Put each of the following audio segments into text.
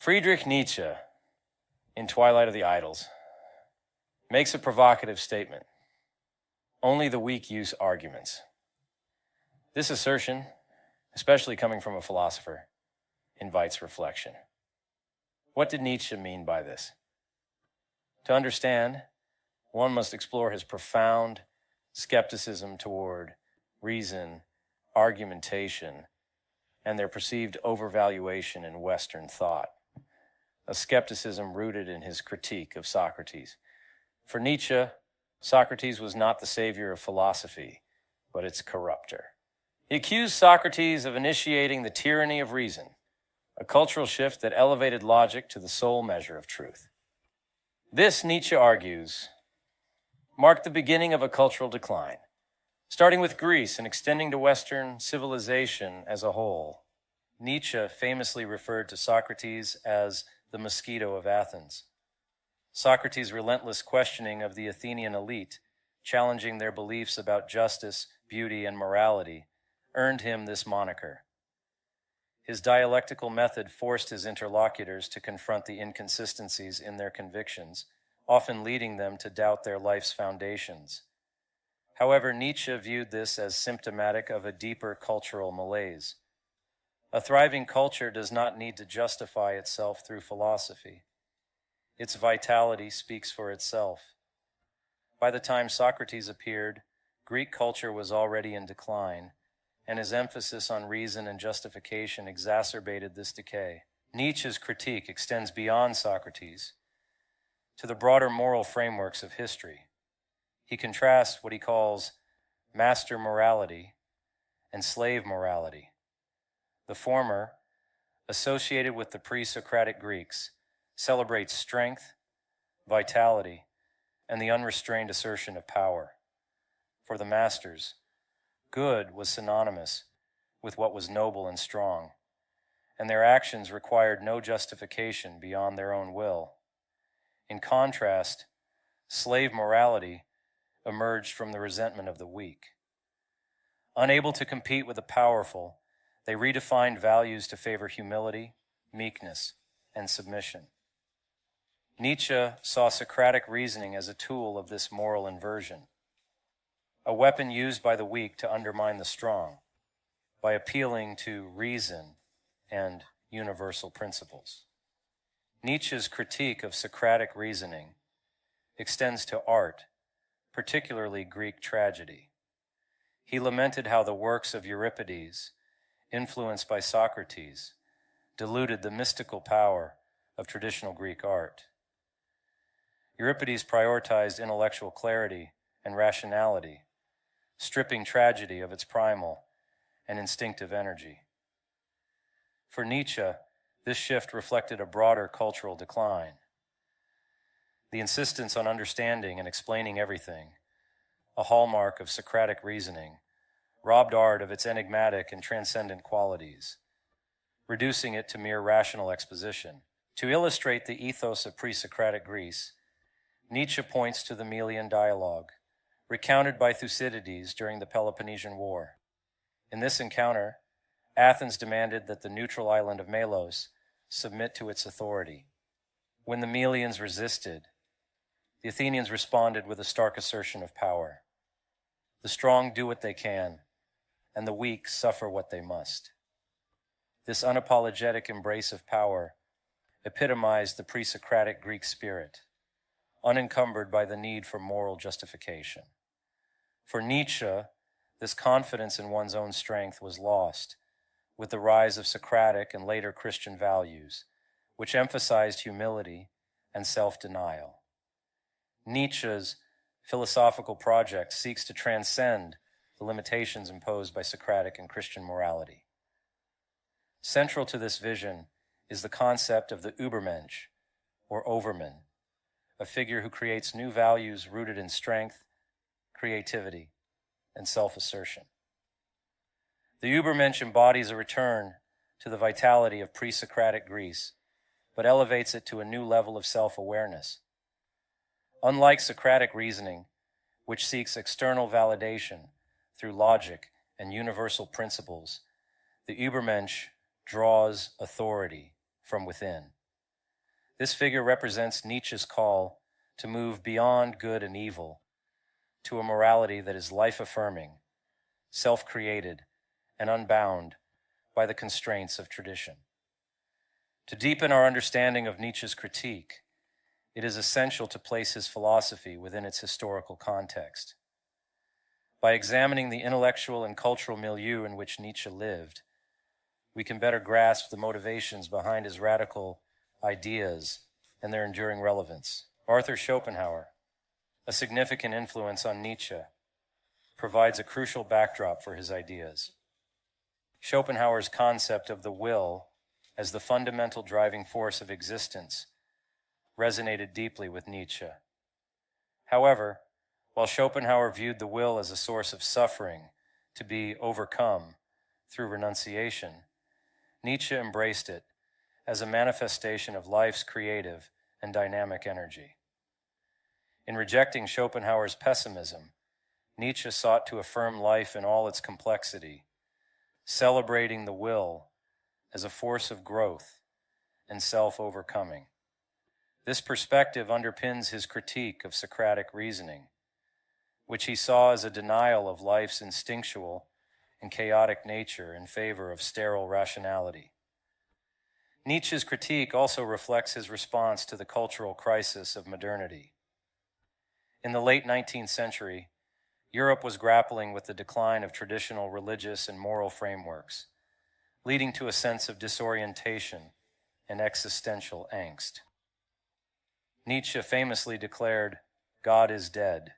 Friedrich Nietzsche, in Twilight of the Idols, makes a provocative statement. Only the weak use arguments. This assertion, especially coming from a philosopher, invites reflection. What did Nietzsche mean by this? To understand, one must explore his profound skepticism toward reason, argumentation, and their perceived overvaluation in Western thought. A skepticism rooted in his critique of Socrates. For Nietzsche, Socrates was not the savior of philosophy, but its corrupter. He accused Socrates of initiating the tyranny of reason, a cultural shift that elevated logic to the sole measure of truth. This, Nietzsche argues, marked the beginning of a cultural decline, starting with Greece and extending to Western civilization as a whole. Nietzsche famously referred to Socrates as the mosquito of Athens. Socrates' relentless questioning of the Athenian elite, challenging their beliefs about justice, beauty, and morality, earned him this moniker. His dialectical method forced his interlocutors to confront the inconsistencies in their convictions, often leading them to doubt their life's foundations. However, Nietzsche viewed this as symptomatic of a deeper cultural malaise. A thriving culture does not need to justify itself through philosophy. Its vitality speaks for itself. By the time Socrates appeared, Greek culture was already in decline, and his emphasis on reason and justification exacerbated this decay. Nietzsche's critique extends beyond Socrates to the broader moral frameworks of history. He contrasts what he calls master morality and slave morality. The former, associated with the pre-Socratic Greeks, celebrates strength, vitality, and the unrestrained assertion of power. For the masters, good was synonymous with what was noble and strong, and their actions required no justification beyond their own will. In contrast, slave morality emerged from the resentment of the weak. Unable to compete with the powerful, they redefined values to favor humility, meekness, and submission. Nietzsche saw Socratic reasoning as a tool of this moral inversion, a weapon used by the weak to undermine the strong, by appealing to reason and universal principles. Nietzsche's critique of Socratic reasoning extends to art, particularly Greek tragedy. He lamented how the works of Euripides, influenced by Socrates, diluted the mystical power of traditional Greek art. Euripides prioritized intellectual clarity and rationality, stripping tragedy of its primal and instinctive energy. For Nietzsche, this shift reflected a broader cultural decline. The insistence on understanding and explaining everything, a hallmark of Socratic reasoning, robbed art of its enigmatic and transcendent qualities, reducing it to mere rational exposition. To illustrate the ethos of pre-Socratic Greece, Nietzsche points to the Melian dialogue, recounted by Thucydides during the Peloponnesian War. In this encounter, Athens demanded that the neutral island of Melos submit to its authority. When the Melians resisted, the Athenians responded with a stark assertion of power. The strong do what they can, and the weak suffer what they must. This unapologetic embrace of power epitomized the pre-Socratic Greek spirit, unencumbered by the need for moral justification. For Nietzsche, this confidence in one's own strength was lost with the rise of Socratic and later Christian values, which emphasized humility and self-denial. Nietzsche's philosophical project seeks to transcend the limitations imposed by Socratic and Christian morality. Central to this vision is the concept of the Übermensch, or overman, a figure who creates new values rooted in strength, creativity, and self-assertion. The Übermensch embodies a return to the vitality of pre-Socratic Greece, but elevates it to a new level of self-awareness. Unlike Socratic reasoning, which seeks external validation through logic and universal principles, the Übermensch draws authority from within. This figure represents Nietzsche's call to move beyond good and evil to a morality that is life-affirming, self-created, and unbound by the constraints of tradition. To deepen our understanding of Nietzsche's critique, it is essential to place his philosophy within its historical context. By examining the intellectual and cultural milieu in which Nietzsche lived, we can better grasp the motivations behind his radical ideas and their enduring relevance. Arthur Schopenhauer, a significant influence on Nietzsche, provides a crucial backdrop for his ideas. Schopenhauer's concept of the will as the fundamental driving force of existence resonated deeply with Nietzsche. However, while Schopenhauer viewed the will as a source of suffering to be overcome through renunciation, Nietzsche embraced it as a manifestation of life's creative and dynamic energy. In rejecting Schopenhauer's pessimism, Nietzsche sought to affirm life in all its complexity, celebrating the will as a force of growth and self-overcoming. This perspective underpins his critique of Socratic reasoning, which he saw as a denial of life's instinctual and chaotic nature in favor of sterile rationality. Nietzsche's critique also reflects his response to the cultural crisis of modernity. In the late 19th century, Europe was grappling with the decline of traditional religious and moral frameworks, leading to a sense of disorientation and existential angst. Nietzsche famously declared, "God is dead,"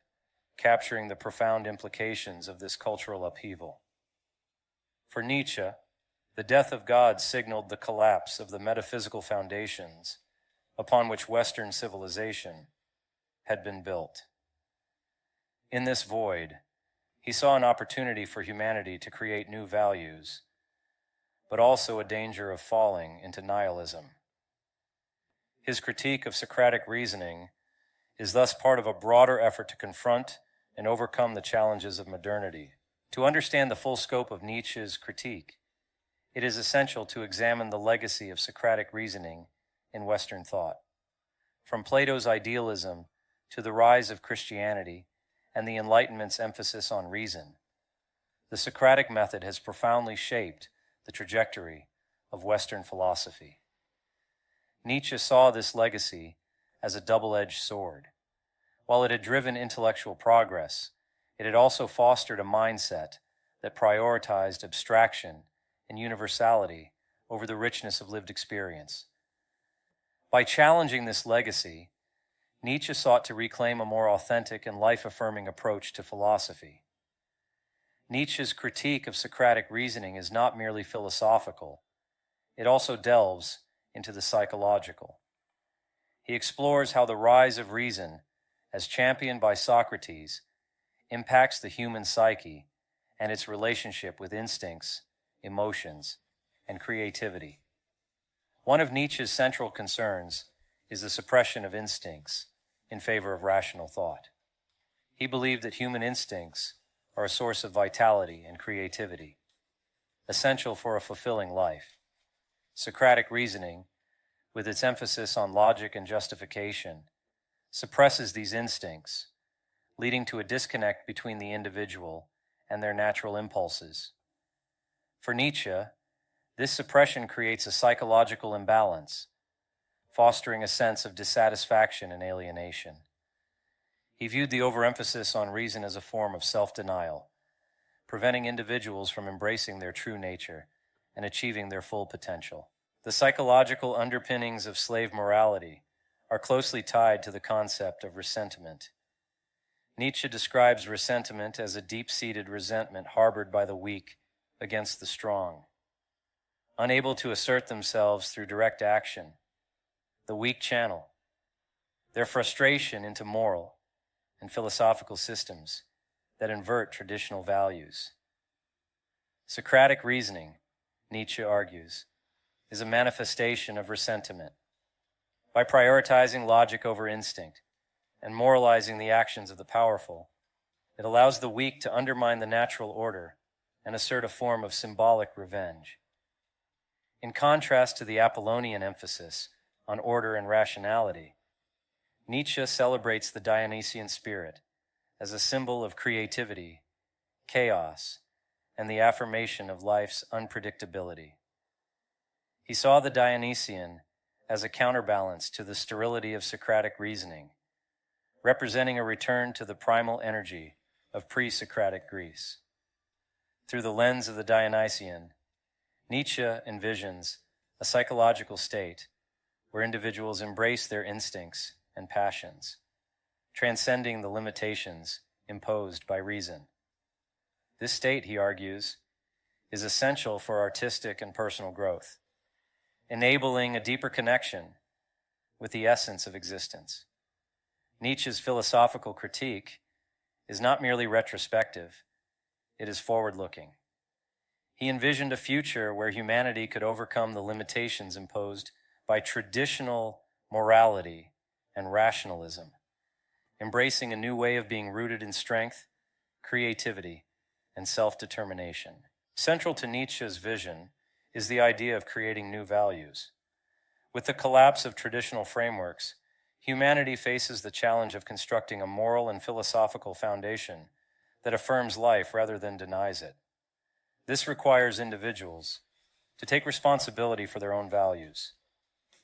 capturing the profound implications of this cultural upheaval. For Nietzsche, the death of God signaled the collapse of the metaphysical foundations upon which Western civilization had been built. In this void, he saw an opportunity for humanity to create new values, but also a danger of falling into nihilism. His critique of Socratic reasoning is thus part of a broader effort to confront and overcome the challenges of modernity. To understand the full scope of Nietzsche's critique, it is essential to examine the legacy of Socratic reasoning in Western thought. From Plato's idealism to the rise of Christianity and the Enlightenment's emphasis on reason, the Socratic method has profoundly shaped the trajectory of Western philosophy. Nietzsche saw this legacy as a double-edged sword. While it had driven intellectual progress, it had also fostered a mindset that prioritized abstraction and universality over the richness of lived experience. By challenging this legacy, Nietzsche sought to reclaim a more authentic and life-affirming approach to philosophy. Nietzsche's critique of Socratic reasoning is not merely philosophical, it also delves into the psychological. He explores how the rise of reason, as championed by Socrates, impacts the human psyche and its relationship with instincts, emotions, and creativity. One of Nietzsche's central concerns is the suppression of instincts in favor of rational thought. He believed that human instincts are a source of vitality and creativity, essential for a fulfilling life. Socratic reasoning, with its emphasis on logic and justification, suppresses these instincts, leading to a disconnect between the individual and their natural impulses. For Nietzsche, this suppression creates a psychological imbalance, fostering a sense of dissatisfaction and alienation. He viewed the overemphasis on reason as a form of self-denial, preventing individuals from embracing their true nature and achieving their full potential. The psychological underpinnings of slave morality are closely tied to the concept of resentment. Nietzsche describes resentment as a deep-seated resentment harbored by the weak against the strong. Unable to assert themselves through direct action, the weak channel their frustration into moral and philosophical systems that invert traditional values. Socratic reasoning, Nietzsche argues, is a manifestation of resentment. By prioritizing logic over instinct and moralizing the actions of the powerful, it allows the weak to undermine the natural order and assert a form of symbolic revenge. In contrast to the Apollonian emphasis on order and rationality, Nietzsche celebrates the Dionysian spirit as a symbol of creativity, chaos, and the affirmation of life's unpredictability. He saw the Dionysian as a counterbalance to the sterility of Socratic reasoning, representing a return to the primal energy of pre-Socratic Greece. Through the lens of the Dionysian, Nietzsche envisions a psychological state where individuals embrace their instincts and passions, transcending the limitations imposed by reason. This state, he argues, is essential for artistic and personal growth, enabling a deeper connection with the essence of existence. Nietzsche's philosophical critique is not merely retrospective, it is forward-looking. He envisioned a future where humanity could overcome the limitations imposed by traditional morality and rationalism, embracing a new way of being rooted in strength, creativity, and self-determination. Central to Nietzsche's vision is the idea of creating new values. With the collapse of traditional frameworks, humanity faces the challenge of constructing a moral and philosophical foundation that affirms life rather than denies it. This requires individuals to take responsibility for their own values,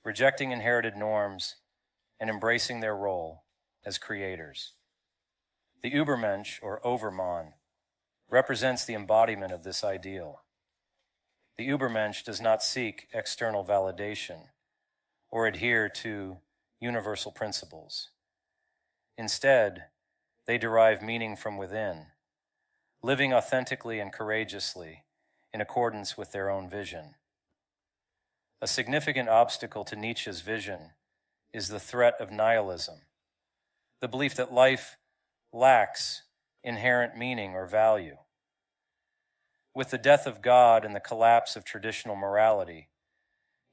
rejecting inherited norms and embracing their role as creators. The Übermensch, or Overman, represents the embodiment of this ideal. The Übermensch does not seek external validation or adhere to universal principles. Instead, they derive meaning from within, living authentically and courageously in accordance with their own vision. A significant obstacle to Nietzsche's vision is the threat of nihilism, the belief that life lacks inherent meaning or value. With the death of God and the collapse of traditional morality,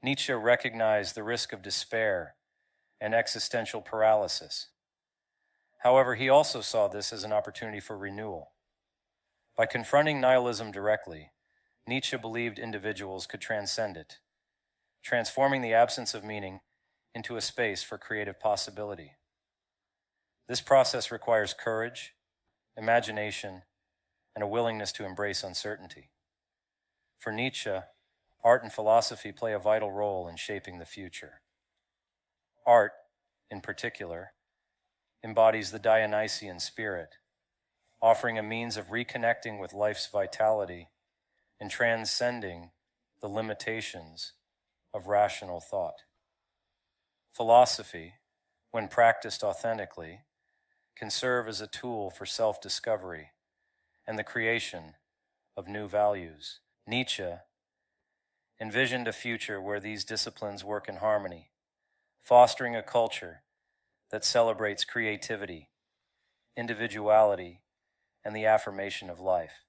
Nietzsche recognized the risk of despair and existential paralysis. However, he also saw this as an opportunity for renewal. By confronting nihilism directly, Nietzsche believed individuals could transcend it, transforming the absence of meaning into a space for creative possibility. This process requires courage, imagination, and a willingness to embrace uncertainty. For Nietzsche, art and philosophy play a vital role in shaping the future. Art, in particular, embodies the Dionysian spirit, offering a means of reconnecting with life's vitality and transcending the limitations of rational thought. Philosophy, when practiced authentically, can serve as a tool for self-discovery and the creation of new values. Nietzsche envisioned a future where these disciplines work in harmony, fostering a culture that celebrates creativity, individuality, and the affirmation of life.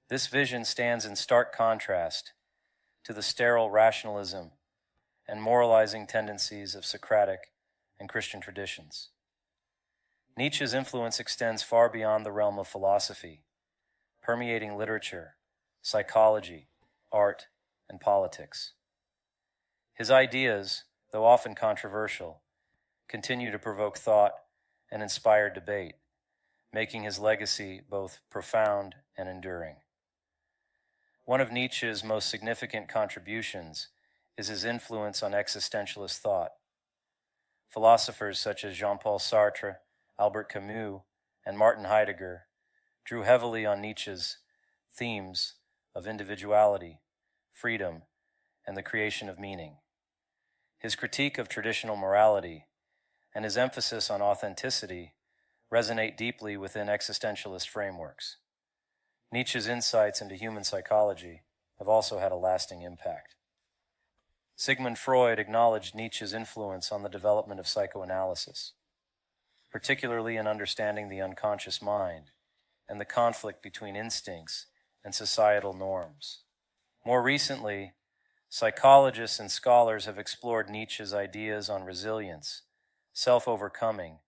This vision stands in stark contrast to the sterile rationalism and moralizing tendencies of Socratic and Christian traditions. Nietzsche's influence extends far beyond the realm of philosophy, permeating literature, psychology, art, and politics. His ideas, though often controversial, continue to provoke thought and inspire debate, making his legacy both profound and enduring. One of Nietzsche's most significant contributions is his influence on existentialist thought. Philosophers such as Jean-Paul Sartre, Albert Camus, and Martin Heidegger drew heavily on Nietzsche's themes of individuality, freedom, and the creation of meaning. His critique of traditional morality and his emphasis on authenticity resonate deeply within existentialist frameworks. Nietzsche's insights into human psychology have also had a lasting impact. Sigmund Freud acknowledged Nietzsche's influence on the development of psychoanalysis, particularly in understanding the unconscious mind and the conflict between instincts and societal norms. More recently, psychologists and scholars have explored Nietzsche's ideas on resilience, self-overcoming,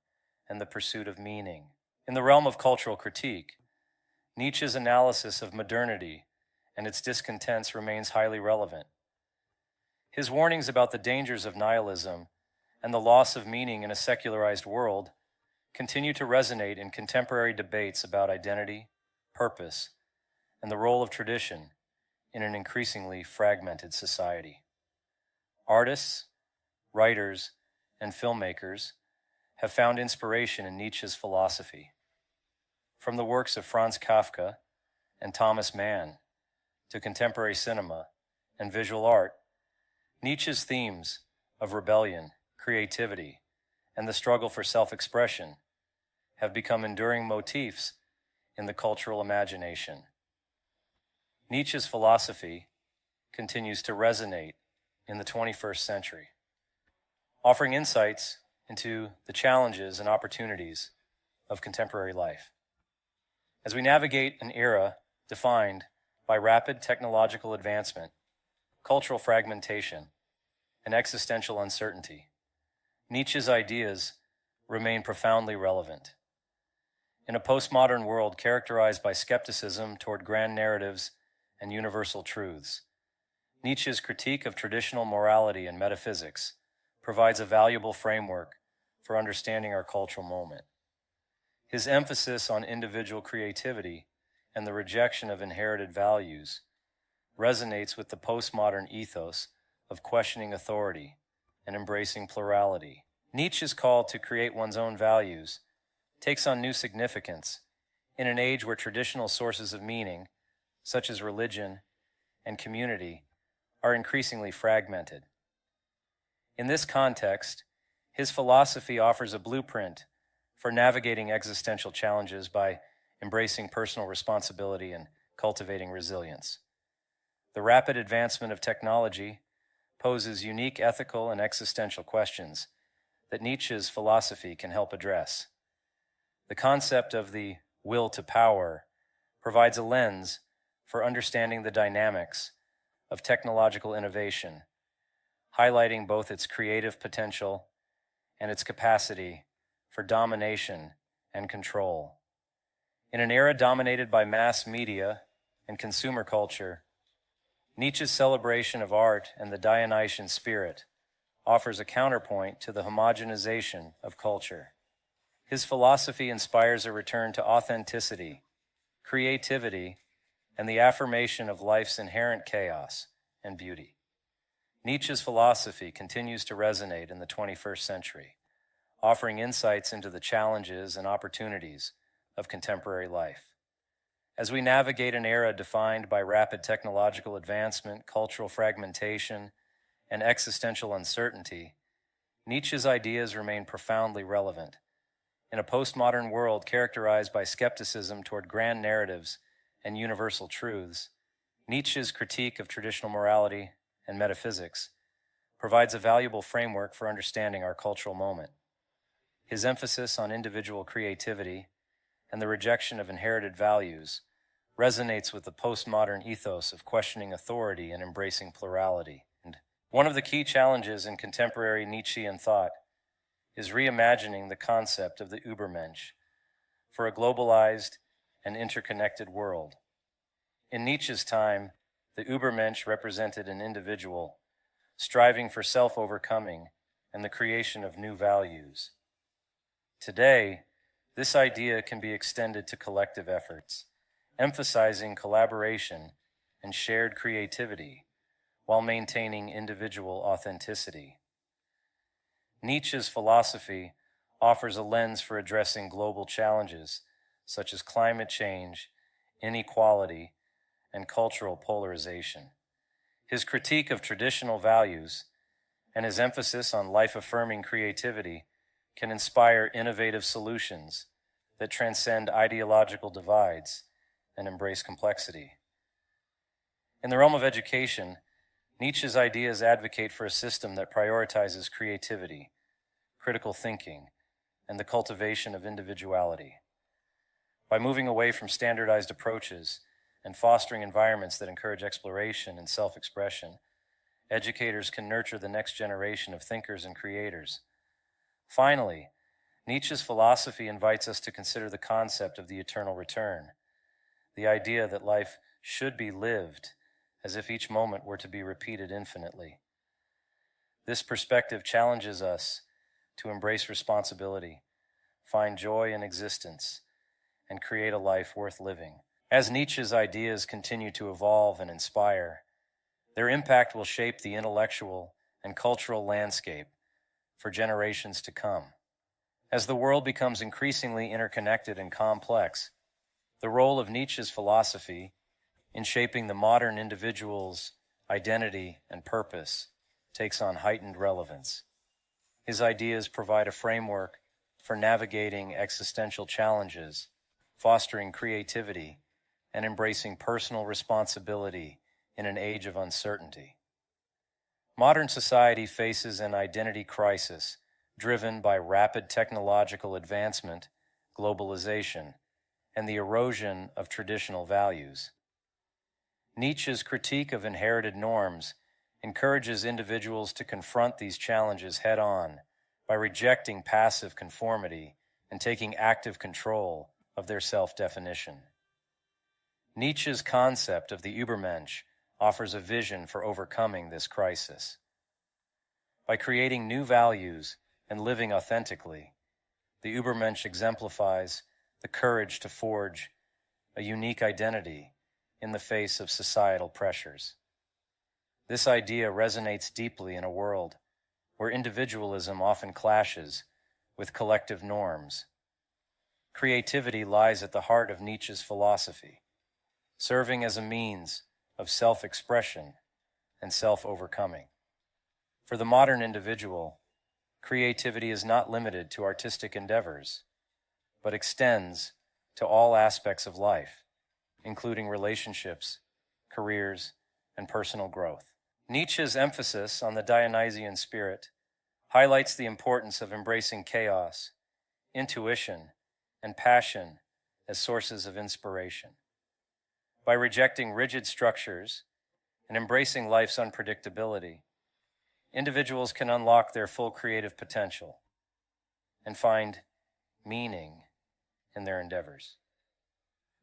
and the pursuit of meaning. In the realm of cultural critique, Nietzsche's analysis of modernity and its discontents remains highly relevant. His warnings about the dangers of nihilism and the loss of meaning in a secularized world continue to resonate in contemporary debates about identity, purpose, and the role of tradition in an increasingly fragmented society. Artists, writers, and filmmakers have found inspiration in Nietzsche's philosophy. From the works of Franz Kafka and Thomas Mann to contemporary cinema and visual art, Nietzsche's themes of rebellion, creativity, and the struggle for self-expression have become enduring motifs in the cultural imagination. Nietzsche's philosophy continues to resonate in the 21st century, offering insights into the challenges and opportunities of contemporary life. As we navigate an era defined by rapid technological advancement, cultural fragmentation, and existential uncertainty, Nietzsche's ideas remain profoundly relevant. In a postmodern world characterized by skepticism toward grand narratives and universal truths, Nietzsche's critique of traditional morality and metaphysics provides a valuable framework for understanding our cultural moment. His emphasis on individual creativity and the rejection of inherited values resonates with the postmodern ethos of questioning authority and embracing plurality. Nietzsche's call to create one's own values takes on new significance in an age where traditional sources of meaning, such as religion and community, are increasingly fragmented. In this context, his philosophy offers a blueprint for navigating existential challenges by embracing personal responsibility and cultivating resilience. The rapid advancement of technology poses unique ethical and existential questions that Nietzsche's philosophy can help address. The concept of the will to power provides a lens for understanding the dynamics of technological innovation, highlighting both its creative potential and its capacity for domination and control. In an era dominated by mass media and consumer culture, Nietzsche's celebration of art and the Dionysian spirit offers a counterpoint to the homogenization of culture. His philosophy inspires a return to authenticity, creativity, and the affirmation of life's inherent chaos and beauty. Nietzsche's philosophy continues to resonate in the 21st century, offering insights into the challenges and opportunities of contemporary life. As we navigate an era defined by rapid technological advancement, cultural fragmentation, and existential uncertainty, Nietzsche's ideas remain profoundly relevant. In a postmodern world characterized by skepticism toward grand narratives and universal truths, Nietzsche's critique of traditional morality and metaphysics provides a valuable framework for understanding our cultural moment. His emphasis on individual creativity and the rejection of inherited values resonates with the postmodern ethos of questioning authority and embracing plurality. And one of the key challenges in contemporary Nietzschean thought is reimagining the concept of the Übermensch for a globalized and interconnected world. In Nietzsche's time, the Übermensch represented an individual striving for self-overcoming and the creation of new values. Today, this idea can be extended to collective efforts, emphasizing collaboration and shared creativity while maintaining individual authenticity. Nietzsche's philosophy offers a lens for addressing global challenges such as climate change, inequality, and cultural polarization. His critique of traditional values and his emphasis on life-affirming creativity can inspire innovative solutions that transcend ideological divides and embrace complexity. In the realm of education, Nietzsche's ideas advocate for a system that prioritizes creativity, critical thinking, and the cultivation of individuality. By moving away from standardized approaches and fostering environments that encourage exploration and self-expression, educators can nurture the next generation of thinkers and creators. Finally, Nietzsche's philosophy invites us to consider the concept of the eternal return, the idea that life should be lived as if each moment were to be repeated infinitely. This perspective challenges us to embrace responsibility, find joy in existence, and create a life worth living. As Nietzsche's ideas continue to evolve and inspire, their impact will shape the intellectual and cultural landscape for generations to come. As the world becomes increasingly interconnected and complex, the role of Nietzsche's philosophy in shaping the modern individual's identity and purpose takes on heightened relevance. His ideas provide a framework for navigating existential challenges, fostering creativity, and embracing personal responsibility in an age of uncertainty. Modern society faces an identity crisis driven by rapid technological advancement, globalization, and the erosion of traditional values. Nietzsche's critique of inherited norms encourages individuals to confront these challenges head-on by rejecting passive conformity and taking active control of their self-definition. Nietzsche's concept of the Übermensch offers a vision for overcoming this crisis. By creating new values and living authentically, the Übermensch exemplifies the courage to forge a unique identity in the face of societal pressures. This idea resonates deeply in a world where individualism often clashes with collective norms. Creativity lies at the heart of Nietzsche's philosophy, serving as a means of self-expression and self-overcoming. For the modern individual, creativity is not limited to artistic endeavors, but extends to all aspects of life, including relationships, careers, and personal growth. Nietzsche's emphasis on the Dionysian spirit highlights the importance of embracing chaos, intuition, and passion as sources of inspiration. By rejecting rigid structures and embracing life's unpredictability, individuals can unlock their full creative potential and find meaning in their endeavors.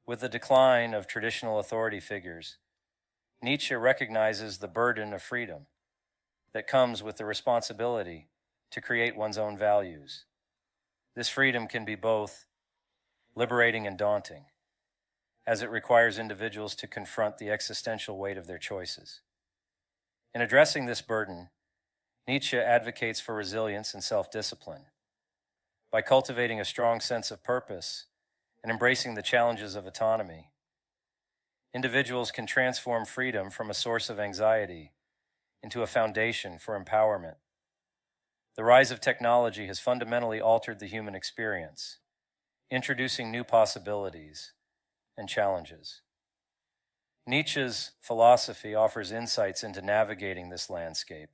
With the decline of traditional authority figures, Nietzsche recognizes the burden of freedom that comes with the responsibility to create one's own values. This freedom can be both liberating and daunting, as it requires individuals to confront the existential weight of their choices. In addressing this burden, Nietzsche advocates for resilience and self-discipline. By cultivating a strong sense of purpose and embracing the challenges of autonomy, individuals can transform freedom from a source of anxiety into a foundation for empowerment. The rise of technology has fundamentally altered the human experience, introducing new possibilities and challenges. Nietzsche's philosophy offers insights into navigating this landscape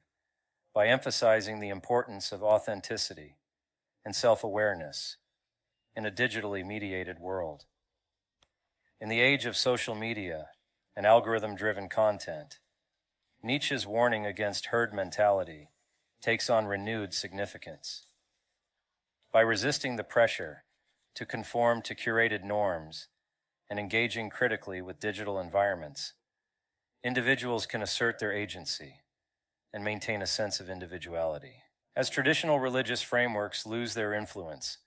by emphasizing the importance of authenticity and self-awareness in a digitally mediated world. In the age of social media and algorithm-driven content, Nietzsche's warning against herd mentality takes on renewed significance. By resisting the pressure to conform to curated norms and engaging critically with digital environments, individuals can assert their agency and maintain a sense of individuality. As traditional religious frameworks lose their influence,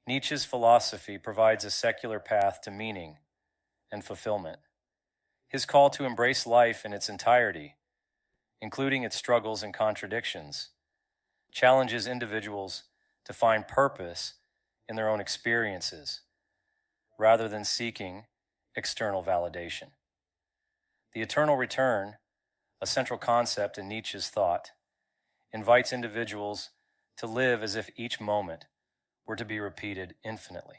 Nietzsche's philosophy provides a secular path to meaning and fulfillment. His call to embrace life in its entirety, including its struggles and contradictions, challenges individuals to find purpose in their own experiences rather than seeking external validation. The eternal return, a central concept in Nietzsche's thought, invites individuals to live as if each moment were to be repeated infinitely.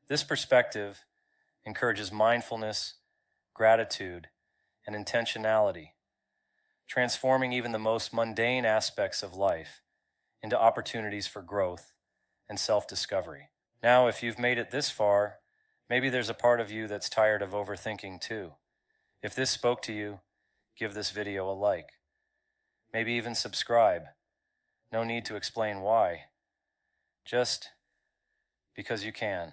This perspective encourages mindfulness, gratitude, and intentionality, transforming even the most mundane aspects of life into opportunities for growth and self-discovery. Now, if you've made it this far, maybe there's a part of you that's tired of overthinking too. If this spoke to you, give this video a like. Maybe even subscribe. No need to explain why. Just because you can.